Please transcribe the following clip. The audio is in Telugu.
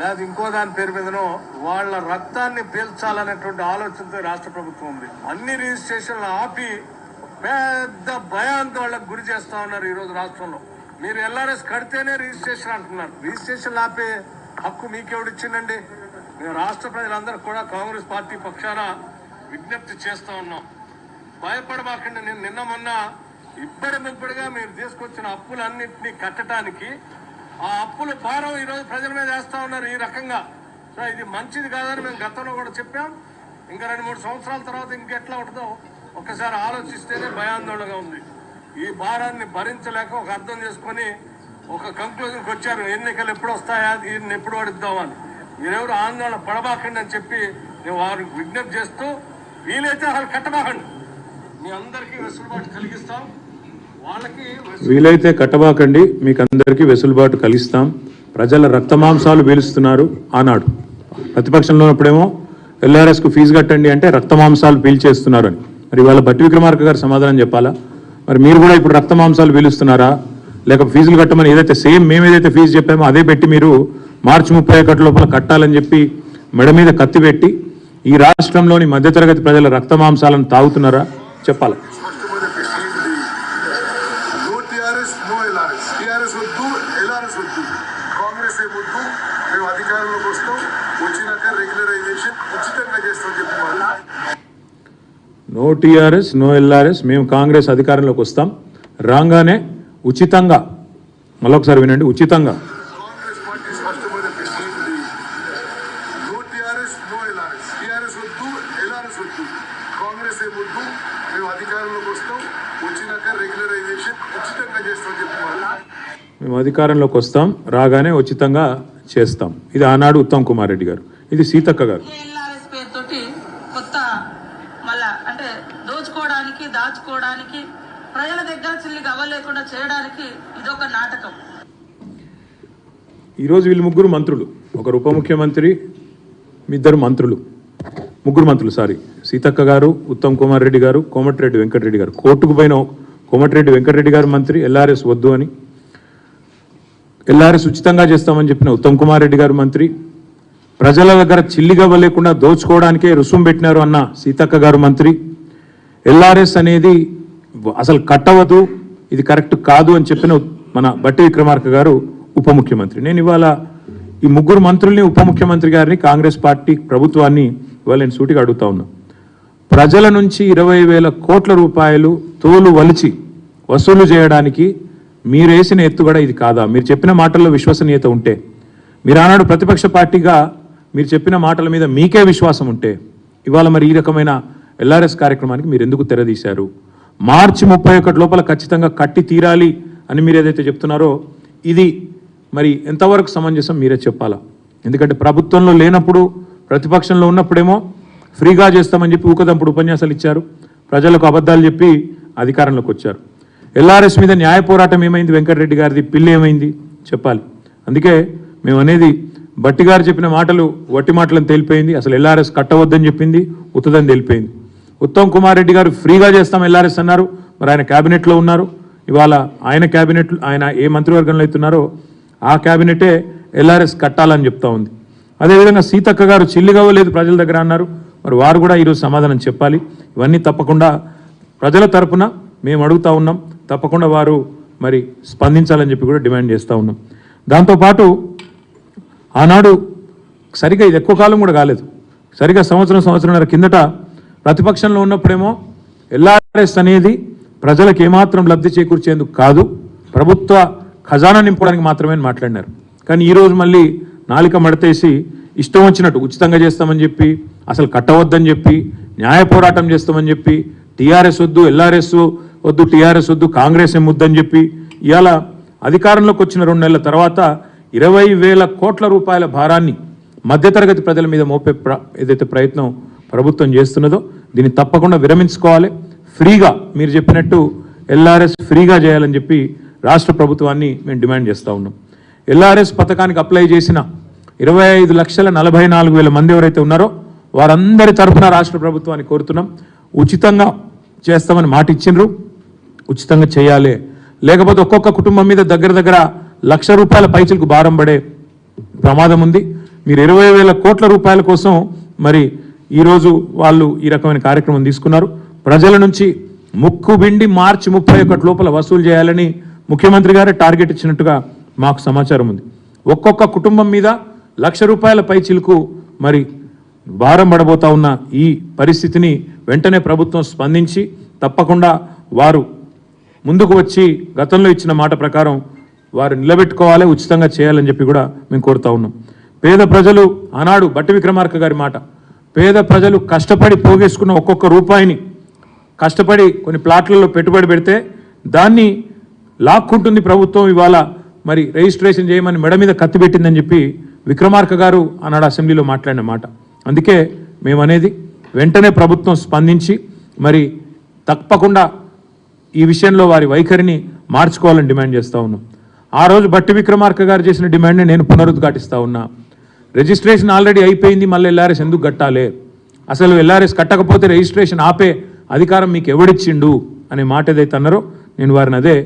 లేదా ఇంకో దాని పేరు మీదనో వాళ్ళ రక్తాన్ని పీల్చాలనేటువంటి ఆలోచనతో రాష్ట్ర ప్రభుత్వం ఉంది. అన్ని రిజిస్ట్రేషన్లు ఆపి పెద్ద భయాందోళనకు గురి చేస్తా ఉన్నారు ఈరోజు రాష్ట్రంలో. మీరు ఎల్ఆర్ఎస్ కడితేనే రిజిస్ట్రేషన్ అంటున్నారు. రిజిస్ట్రేషన్ ఆపే హక్కు మీకెవడిచ్చిందండి? మేము రాష్ట్ర ప్రజలందరూ కూడా కాంగ్రెస్ పార్టీ పక్షాన విజ్ఞప్తి చేస్తూ ఉన్నాం. భయపడమాకండి. నేను నిన్న మొన్న ఇబ్బడిగా మీరు తీసుకొచ్చిన అప్పులన్నింటినీ కట్టడానికి ఆ అప్పుల భారం ఈరోజు ప్రజల మీద వేస్తూ ఉన్నారు ఈ రకంగా. సో ఇది మంచిది కాదని మేము గతంలో కూడా చెప్పాం. ఇంకా 2-3 సంవత్సరాల తర్వాత ఇంకెట్లా ఉంటుందో ఒక్కసారి ఆలోచిస్తేనే భయాందోళనగా ఉంది. ఈ భారాన్ని భరించలేక ఒక అర్థం చేసుకొని ఒక కంక్లూజన్కి వచ్చారు. ఎన్నికలు ఎప్పుడు వస్తాయా, దీన్ని ఎప్పుడు ఓడిద్దామని. మీరెవరు ఆందోళన పడబాకండి అని చెప్పి నేను వారికి విజ్ఞప్తి చేస్తూ, వీలైతే అసలు కట్టబాకండి. మీ అందరికీ వెసులుబాటు కలిగిస్తాం. వీలైతే కట్టబాకండి, మీకు అందరికీ వెసులుబాటు కలిగిస్తాం. ప్రజల రక్తమాంసాలు పీలుస్తున్నారు. ఆనాడు ప్రతిపక్షంలో ఉన్నప్పుడేమో ఎల్ఆర్ఎస్కు ఫీజు కట్టండి అంటే రక్తమాంసాలు పీల్చేస్తున్నారు అని. మరి ఇవాళ భట్టి విక్రమార్క గారు సమాధానం చెప్పాలా? మరి మీరు కూడా ఇప్పుడు రక్తమాంసాలు పీలుస్తున్నారా? లేక ఫీజులు కట్టమని ఏదైతే సేమ్ మేము ఏదైతే ఫీజు చెప్పామో అదే పెట్టి మీరు మార్చి 31 లోపల కట్టాలని చెప్పి మెడ మీద కత్తి పెట్టి ఈ రాష్ట్రంలోని మధ్యతరగతి ప్రజల రక్తమాంసాలను తాగుతున్నారా? చెప్పాలి. No TRS no LRS. మేము కాంగ్రెస్ అధికారంలోకి వస్తాం, రాగానే ఉచితంగా, మళ్ళొకసారి వినండి, ఉచితంగా మేము అధికారంలోకి వస్తాం, రాగానే ఉచితంగా చేస్తాం. ఇది ఆనాడు ఉత్తమ్ కుమార్ రెడ్డి గారు, ఇది సీతక్క గారు. అంటే దోచుకోవడానికి, దాచుకోవడానికి, ప్రజల దగ్గర చిల్లికి అవ్వలేకుండా చేయడానికి ఇదొక నాటకం. ఈరోజు వీళ్ళు ముగ్గురు మంత్రులు, ఒకరు ఉప ముఖ్యమంత్రి, ఇద్దరు మంత్రులు, ముగ్గురు మంత్రులు సీతక్క గారు, ఉత్తమ్ కుమార్ రెడ్డి గారు, కోమటిరెడ్డి వెంకటరెడ్డి గారు. కోర్టుకు పోయిన కోమటిరెడ్డి వెంకటరెడ్డి గారు మంత్రి, ఎల్ఆర్ఎస్ వద్దు అని, ఎల్ఆర్ఎస్ ఉచితంగా చేస్తామని చెప్పిన ఉత్తమ్ కుమార్ రెడ్డి గారు మంత్రి, ప్రజల దగ్గర చిల్లిగవ్వ లేకుండా దోచుకోవడానికే రుసుము పెట్టినారు అన్న సీతక్క గారు మంత్రి, ఎల్ఆర్ఎస్ అనేది అసలు కట్టవద్దు, ఇది కరెక్ట్ కాదు అని చెప్పిన మన భట్టి విక్రమార్క గారు ఉప ముఖ్యమంత్రి. నేను ఇవాళ ఈ ముగ్గురు మంత్రుల్ని, ఉప ముఖ్యమంత్రి గారిని, కాంగ్రెస్ పార్టీ ప్రభుత్వాన్ని ఇవాళ నేను సూటిగా అడుగుతా ఉన్నా. ప్రజల నుంచి 20,000 కోట్ల రూపాయలు తోలు వలిచి వసూలు చేయడానికి మీరు వేసిన ఎత్తుగడ ఇది కాదా? మీరు చెప్పిన మాటల్లో విశ్వసనీయత ఉంటే, మీరు ఆనాడు ప్రతిపక్ష పార్టీగా మీరు చెప్పిన మాటల మీద మీకే విశ్వాసం ఉంటే, ఇవాళ మరి ఈ రకమైన ఎల్ఆర్ఎస్ కార్యక్రమానికి మీరు ఎందుకు తెరదీశారు? మార్చి 31 లోపల ఖచ్చితంగా కట్టి తీరాలి అని మీరు ఏదైతే చెప్తున్నారో ఇది మరి ఎంతవరకు సమంజసం మీరే చెప్పాలా. ఎందుకంటే ప్రభుత్వంలో లేనప్పుడు, ప్రతిపక్షంలో ఉన్నప్పుడేమో ఫ్రీగా చేస్తామని చెప్పి ఊకదంపుడు ఉపన్యాసాలు ఇచ్చారు, ప్రజలకు అబద్ధాలు చెప్పి అధికారంలోకి వచ్చారు. ఎల్ఆర్ఎస్ మీద న్యాయ పోరాటం ఏమైంది? వెంకటరెడ్డి గారిది పిల్లి ఏమైంది? చెప్పాలి. అందుకే మేము అనేది, భట్టి గారు చెప్పిన మాటలు వట్టి మాటలను తేలిపోయింది. అసలు ఎల్ఆర్ఎస్ కట్టవద్దని చెప్పింది ఉత్తదని తేలిపోయింది. ఉత్తమ్ కుమార్ రెడ్డి గారు ఫ్రీగా చేస్తాం ఎల్ఆర్ఎస్ అన్నారు, మరి ఆయన క్యాబినెట్లో ఉన్నారు. ఇవాళ ఆయన క్యాబినెట్, ఆయన ఏ మంత్రివర్గంలో అవుతున్నారో ఆ క్యాబినెటే ఎల్ఆర్ఎస్ కట్టాలని చెప్తా ఉంది. అదేవిధంగా సీతక్క గారు చిల్లిగవ్వలేదు ప్రజల దగ్గర అన్నారు, మరి వారు కూడా ఈరోజు సమాధానం చెప్పాలి. ఇవన్నీ తప్పకుండా ప్రజల తరపున మేము అడుగుతా ఉన్నాం, తప్పకుండా వారు మరి స్పందించాలని చెప్పి కూడా డిమాండ్ చేస్తూ ఉన్నాం. దాంతోపాటు ఆనాడు సరిగా, ఇది ఎక్కువ కాలం కూడా కాలేదు, సరిగా సంవత్సరంన్నర కిందట ప్రతిపక్షంలో ఉన్నప్పుడేమో ఎల్ఆర్ఎస్ అనేది ప్రజలకు ఏమాత్రం లబ్ధి చేకూర్చేందుకు కాదు, ప్రభుత్వ ఖజానా నింపడానికి మాత్రమే మాట్లాడినారు. కానీ ఈరోజు మళ్ళీ నాలిక మడతేసి ఇష్టం వచ్చినట్టు ఉచితంగా చేస్తామని చెప్పి, అసలు కట్టవద్దని చెప్పి, న్యాయ పోరాటం చేస్తామని చెప్పి, టీఆర్ఎస్ వద్దు, ఎల్ఆర్ఎస్ వద్దు, టీఆర్ఎస్ వద్దు, కాంగ్రెస్ ఏం వద్దని చెప్పి, ఇవాళ అధికారంలోకి వచ్చిన 2 నెలల తర్వాత 20,000 కోట్ల రూపాయల భారాన్ని మధ్యతరగతి ప్రజల మీద మోపే ఏదైతే ప్రయత్నం ప్రభుత్వం చేస్తున్నదో దీన్ని తప్పకుండా విరమించుకోవాలి. ఫ్రీగా మీరు చెప్పినట్టు ఎల్ఆర్ఎస్ ఫ్రీగా చేయాలని చెప్పి రాష్ట్ర ప్రభుత్వాన్ని మేము డిమాండ్ చేస్తూ ఉన్నాం. ఎల్ఆర్ఎస్ పథకానికి అప్లై చేసిన 25,44,000 మంది ఎవరైతే ఉన్నారో వారందరి తరఫున రాష్ట్ర ప్రభుత్వాన్ని కోరుతున్నాం, ఉచితంగా చేస్తామని మాట ఇచ్చిండ్రు, ఉచితంగా చేయాలి. లేకపోతే ఒక్కొక్క కుటుంబం మీద దగ్గర ₹1,00,000 పైచలకు భారం పడే ప్రమాదం ఉంది. మీరు 20,000 కోట్ల రూపాయల కోసం మరి ఈరోజు వాళ్ళు ఈ రకమైన కార్యక్రమం తీసుకున్నారు. ప్రజల నుంచి ముక్కుబిండి మార్చి 31 లోపల వసూలు చేయాలని ముఖ్యమంత్రి గారే టార్గెట్ ఇచ్చినట్టుగా మాకు సమాచారం ఉంది. ఒక్కొక్క కుటుంబం మీద ₹1,00,000 పై చిలుకు మరి భారం పడబోతా ఉన్న ఈ పరిస్థితిని వెంటనే ప్రభుత్వం స్పందించి తప్పకుండా వారు ముందుకు వచ్చి గతంలో ఇచ్చిన మాట ప్రకారం వారు నిలబెట్టుకోవాలి, ఉచితంగా చేయాలని చెప్పి కూడా మేము కోరుతా ఉన్నాం. పేద ప్రజలు ఆనాడు బట్టి విక్రమార్క గారి మాట, పేద ప్రజలు కష్టపడి పోగేసుకున్న ఒక్కొక్క రూపాయిని కష్టపడి కొన్ని ప్లాట్లలో పెట్టుబడి పెడితే దాన్ని లాక్కుంటుంది ప్రభుత్వం. ఇవాళ మరి రిజిస్ట్రేషన్ చేయమని మెడ మీద కత్తి పెట్టిందని చెప్పి విక్రమార్క గారు ఆనాడు అసెంబ్లీలో మాట్లాడిన మాట. అందుకే మేము అనేది వెంటనే ప్రభుత్వం స్పందించి మరి తప్పకుండా ఈ విషయంలో వారి వైఖరిని మార్చుకోవాలని డిమాండ్ చేస్తూ ఉన్నాం. ఆ రోజు బట్టి విక్రమార్క గారు చేసిన డిమాండ్ని నేను పునరుద్ఘాటిస్తూ ఉన్నా. రిజిస్ట్రేషన్ ఆల్రెడీ అయిపోయింది, మళ్ళీ ఎల్ఆర్ఎస్ ఎందుకు కట్టాలి, అసలు ఎల్ఆర్ఎస్ కట్టకపోతే రిజిస్ట్రేషన్ ఆపే అధికారం మీకు ఎవడిచ్చిండు అనే మాట ఏదైతే అన్నారో నేను వారిని అదే